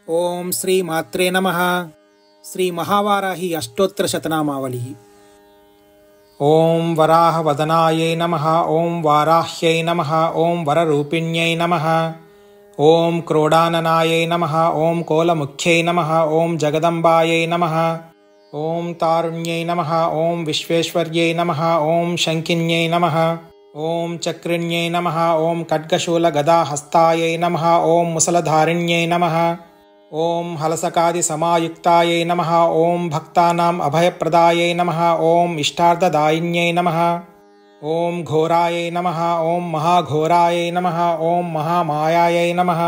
ओम श्री मात्रे नमः। श्री महावाराही अष्टोत्तर शतनामावली। ओम वराह वदनायै नमः। ओम वाराह्यै नमः। ओम वररूपिण्यै नमः। ओम क्रोडाननायै नमः। ओम कोलमुख्यै नमः। ओम जगदम्बायै नमः। ओम तारुण्यै नमः। ओम विश्वेश्वर्यै नमः। ओम शङ्किन्यै नमः। ओम चक्रिण्यै नमः। ओम खड्गशूलगदाहस्तायै नमः। ओम मुसलधारिण्यै नमः। ओम हलसकादिसमायुक्तायै नमः। ओम भक्तानाम् अभयप्रदायै नमः। ओम इष्टार्थदायिन्यै नमः। ओम घोरायै नमः। ओम महाघोरायै नमः। ओम महामायायै नमः।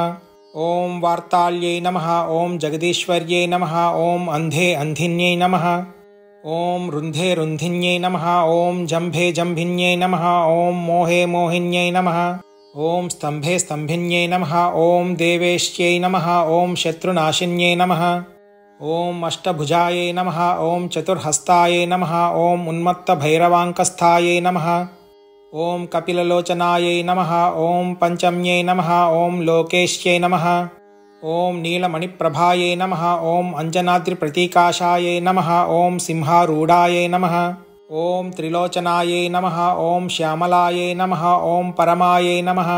ओम वार्ताल्यै नमः। ओम जगदीश्वर्यै नमः। ओम अंधे अंधिन्यै नमः। ओम रुन्धे रुन्धिन्यै नमः। ओम जम्भे जम्भिन्यै नमः। ओम मोहे मोहिन्यै नमः। ओम स्तंभे स्तंभिन्यै नमः। ओम देवेश्यै नमः। ओम शत्रुनाशिन्यै नमः। ओम अष्टभुजायै नमः। ओम चतुर्हस्तायै नमः। ओम उन्मत्तभैरवाङ्कस्थायै नमः। ओम कपिललोचनायै नमः। ओम पंचम्यै नमः। ओम लोकेश्यै नमः। ओम नीलमणिप्रभायै नमः। ओम अंजनाद्रिप्रतीकाशायै नमः। ओम सिंहारूढायै नमः। ओम त्रिलोचनायै नमः। ओम श्यामलायै नमः। ओम परमायै नमः।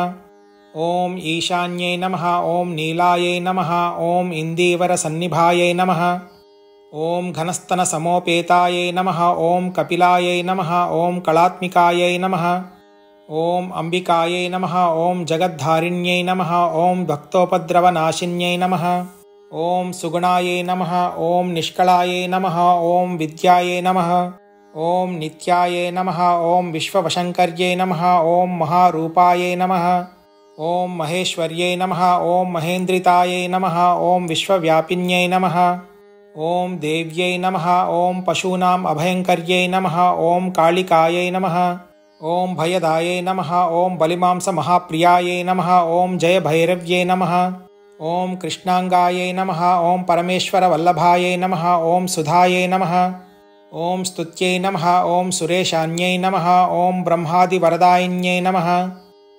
ओम ईशान्यै नमः। ओम नीलायै नमः। ओम इन्दीवरसन्निभायै नमः। ओम घनस्तनसमोपेतायै नमः। ओम कपिलायै नमः। ओम कलात्मिकायै नमः। ओम अंबिकायै नमः। ओम जगद्धारिण्यै नमः। ओम भक्तोपद्रवनाशिन्यै नमः। ओम सुगुणायै नमः। ओम निष्कलायै नमः। ओम विद्यायै नमः। ओम नित्यायै नमः। ओम विश्ववशङ्कर्यै नमः। ओम महारूपायै नमः। ओम महेश्वर्यै नमः। ओम महेन्द्रितायै नमः। ओम विश्वव्यापिन्यै नमः। ओम देव्यै नमः। ओम पशूनाम् अभयङ्कर्यै नमः। ओम कालिकायै नमः। ओम भयदायै नमः। ओम बलिमांसमहाप्रियायै नमः। ओम जयभैरव्यै नमः। ओम कृष्णाङ्गायै नमः। ओम परमेश्वरवल्लभायै नमः। ओम सुधायै नमः। ओम स्तुत्यै नमः। ओम सुरेशान्यै नमः। ओम ब्रह्मादिवरदायिन्यै नमः।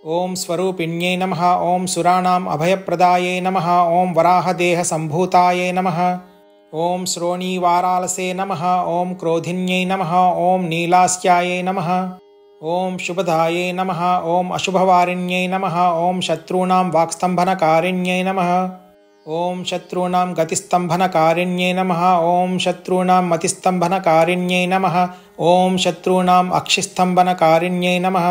ओम स्वरूपिण्यै नमः। ओम सुराणाम् अभयप्रदायै नमः। ओम वराहदेहसम्भूतायै नमः। ओम श्रोणीवारालसे नमः। ओम क्रोधिन्यै नमः। ओम नीलास्यायै नमः। ओम शुभदायै नमः। ओम अशुभवारिण्यै नमः। ओम शत्रूणां वाक्स्तम्भनकारिण्यै नमः। ओम शत्रूणां गतिस्तम्भनकारिण्यै नमः। ओम शत्रूणां मतिस्तम्भनकारिण्यै नमः। ओम शत्रूणाम् अक्षिस्तम्भनकारिण्यै नमः।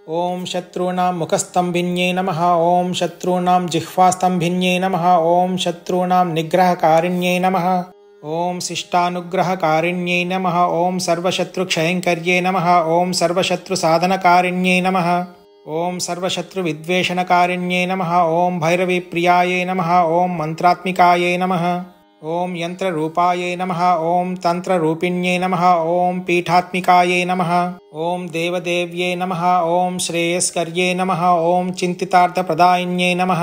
ओम शत्रूणां मुखस्तम्भिन्यै नमः। ओम शत्रूणां जिह्वास्तम्भिन्यै नमः। ओम शत्रूणां निग्रहकारिण्यै नमः। ओम शिष्टानुग्रहकारिण्यै नमः। ओम सर्वशत्रुक्षयङ्कर्यै नमः। ओम सर्वशत्रुसाधनकारिण्यै नमः। ओम सर्वशत्रुविद्वेषणकारिण्यै नमः। ओम भैरवीप्रियायै नमः। ओम मन्त्रात्मिकायै नमः। ओम यन्त्ररूपायै नमः। ओम तन्त्ररूपिण्यै नमः। ओम पीठात्मिकायै नमः। ओम देवदेव्यै नमः। ओम श्रेयस्कर्यै नमः। ओम चिन्तितार्थप्रदायिन्यै नमः।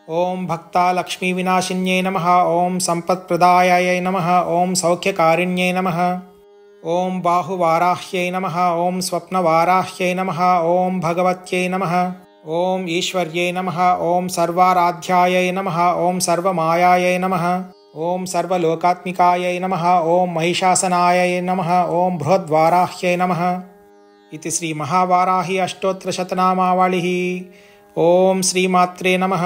ओम भक्तालक्ष्मीविनाशिन्यै नमः। ओम सम्पत्प्रदायायै नमः। ओम सौख्यकारिण्यै नमः। ओम बाहुवाराह्यै नमः। ओम स्वप्नवाराह्यै नमः। ओम भगवत्यै नमः। ओम ईश्वर्यै नमः। ओम सर्वाराध्यायै नमः। ओम सर्वमायायै नमः। ओम सर्वलोकात्मिकायै नमः। ओम महिषासनायै नमः। ओम बृहद्वाराह्यै नमः। इति श्री महावाराही अष्टोत्तर शतनामावलिः। ओम श्रीमात्रे नमः।